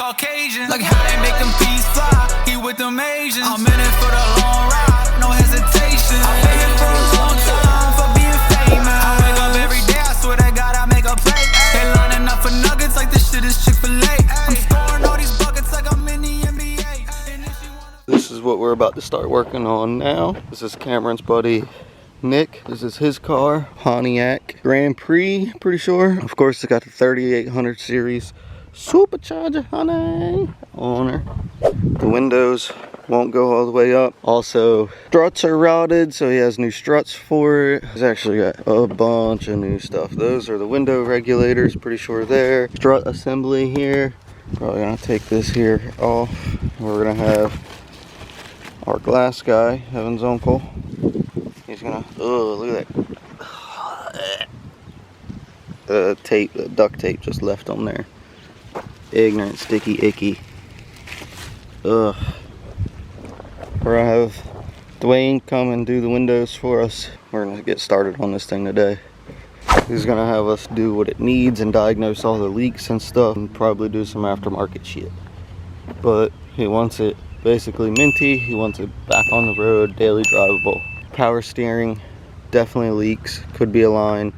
Caucasian. Like how they make them peas fly. He with them Asians. I'm in it for the long ride, no hesitation. I'm waiting for a long time for being famous. I wake up every day, I swear to God I make a play. They lining up for nuggets like this shit is Chick-fil-A. I'm scoring all these buckets like I'm in the NBA. This is what we're about to start working on now. This is Cameron's buddy Nick. This is his car, Pontiac Grand Prix, pretty sure. Of course, it's got the 3800 series Supercharged honey on her. The windows won't go all the way up. Also, struts are rotted, so he has new struts for it. He's actually got a bunch of new stuff. Those are the window regulators, pretty sure there. Strut assembly here. Probably gonna take this here off. We're gonna have our glass guy, Evan's uncle. He's gonna, oh, look at that. The tape, the duct tape just left on there. Ignorant, sticky, icky. Ugh. We're gonna have Dwayne come and do the windows for us. We're gonna get started on this thing today. He's gonna have us do what it needs and diagnose all the leaks and stuff and probably do some aftermarket shit. But he wants it basically minty. He wants it back on the road, daily drivable. Power steering definitely leaks, could be a line.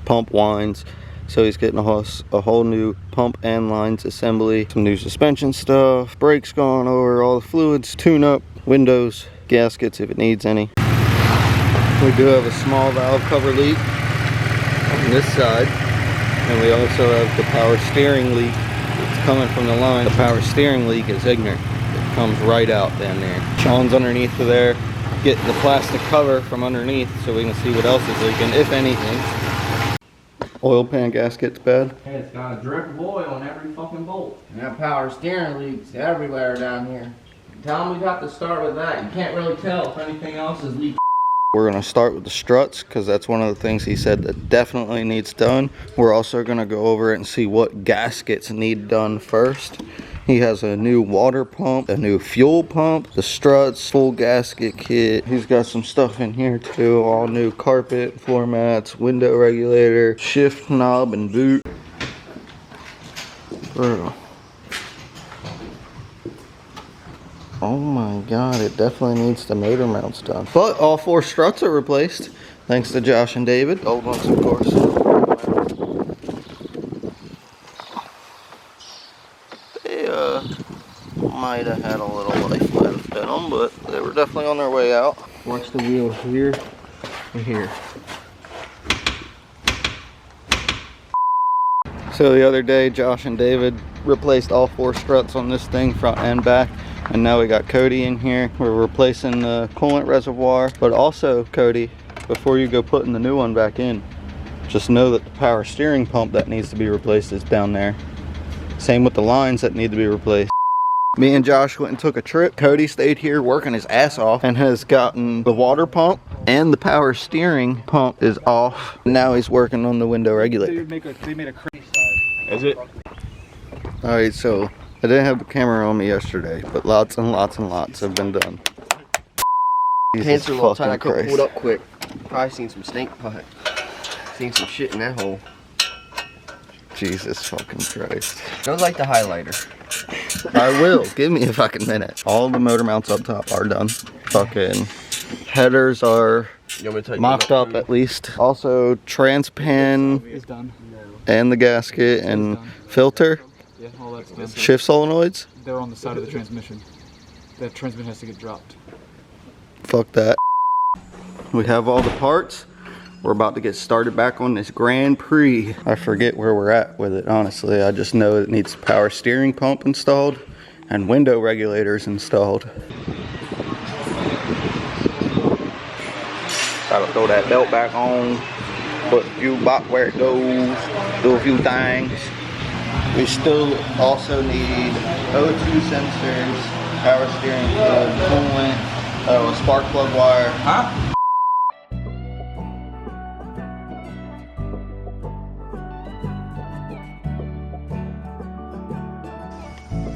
Pump winds. So he's getting a whole new pump and lines assembly, some new suspension stuff, brakes going over, all the fluids, tune up, windows, gaskets if it needs any. We do have a small valve cover leak on this side, and we also have the power steering leak that's coming from the line. The power steering leak is ignorant. It comes right out down there. Sean's underneath of there, getting the plastic cover from underneath so we can see what else is leaking, if anything. Oil pan gasket's bad. Hey, it's got a drip of oil on every fucking bolt. And that power steering leaks everywhere down here. Tell them we have to start with that. You can't really tell if anything else is leaking. We're gonna start with the struts because that's one of the things he said that definitely needs done. We're also gonna go over it and see what gaskets need done first. He has a new water pump, a new fuel pump, the struts, full gasket kit. He's got some stuff in here too, all new carpet, floor mats, window regulator, shift knob and boot. Bro. Oh my God, it definitely needs the motor mounts done. But all 4 struts are replaced, thanks to Josh and David. Old ones, of course. Might have had a little life left in them, but they were definitely on their way out. Watch the wheel here and here. So the other day, Josh and David replaced all 4 struts on this thing, front and back. And now we got Cody in here. We're replacing the coolant reservoir. But also, Cody, before you go putting the new one back in, just know that the power steering pump that needs to be replaced is down there. Same with the lines that need to be replaced. Me and Josh went and took a trip. Cody stayed here working his ass off and has gotten the water pump and the power steering pump is off. Now he's working on the window regulator. They made a crazy side. Is it? Alright, so I didn't have the camera on me yesterday, but lots and lots and lots have been done. Pants are a little tight, I couldn't hold up quick. Probably seen some stink pot. Seen some shit in that hole. Jesus fucking Christ. Don't like the highlighter. I will. Give me a fucking minute. All the motor mounts up top are done. Fucking headers are mocked up at least. Also, transpan Is done. and the gasket and filter. Yeah, all that's done. Shift solenoids. They're on the side of the transmission. That transmission has to get dropped. Fuck that. We have all the parts. We're about to get started back on this Grand Prix. I forget where we're at with it, honestly. I just know it needs power steering pump installed and window regulators installed. Gotta throw that belt back on, put the fuel box where it goes, do a few things. We still also need O2 sensors, power steering fluid, coolant, a spark plug wire. Huh?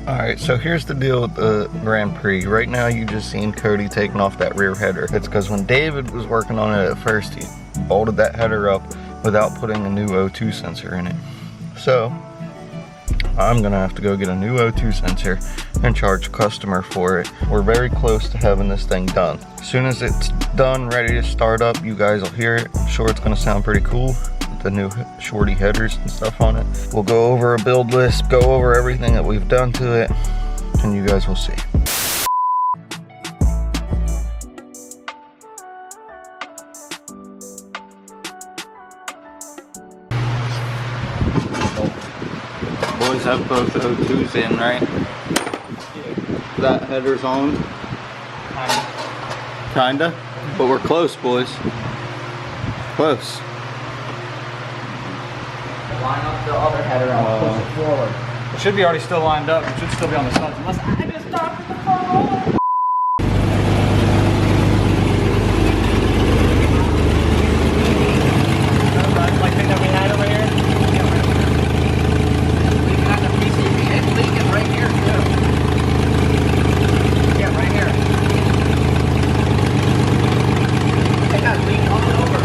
Alright, so here's the deal with the Grand Prix. Right now you just seen Cody taking off that rear header. It's because when David was working on it at first, he bolted that header up without putting a new O2 sensor in it. So, I'm gonna have to go get a new O2 sensor and charge customer for it. We're very close to having this thing done. As soon as it's done, ready to start up, you guys will hear it. I'm sure it's gonna sound pretty cool with the new shorty headers and stuff on it. We'll go over a build list, go over everything that we've done to it, and you guys will see. Boys have both O2s in, right? Yeah. That header's on? Kinda. But we're close, boys. Close. Line up the other header and push it forward. It should be already still lined up. It should still be on the studs. Unless I just stopped at the front roller. Like thing that we had over here. Leaking out the PCB. It's leaking right here too. Yeah, right here. It got leaked all over.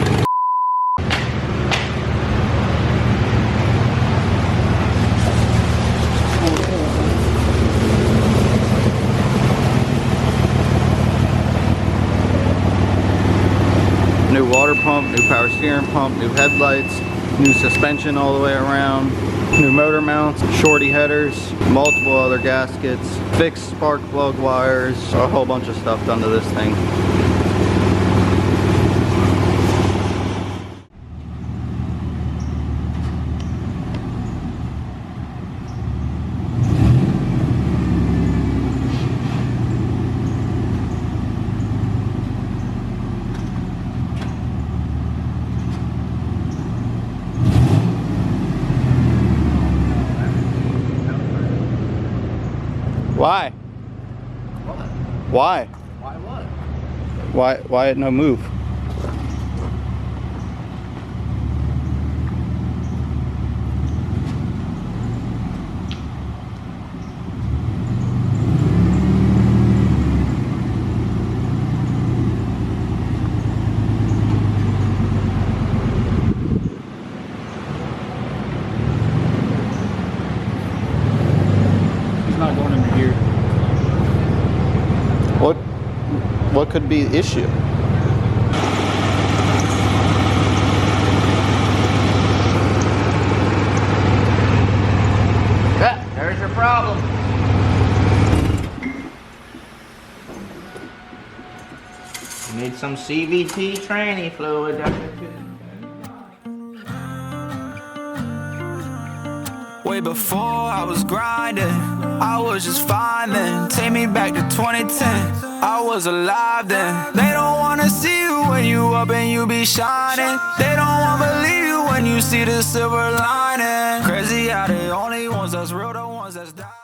New water pump, new power steering pump, new headlights, new suspension all the way around, new motor mounts, shorty headers, multiple other gaskets, fixed spark plug wires, a whole bunch of stuff done to this thing. Why? What? Why? Why what? Why no move? Not going into gear. What could be the issue? Yeah, there's your problem. You need some CVT tranny fluid. Way before I was grinding, I was just fine then. Take me back to 2010, I was alive then. They don't wanna see you when you up and you be shining. They don't wanna believe you when you see the silver lining. Crazy how they only ones that's real, the ones that's dying.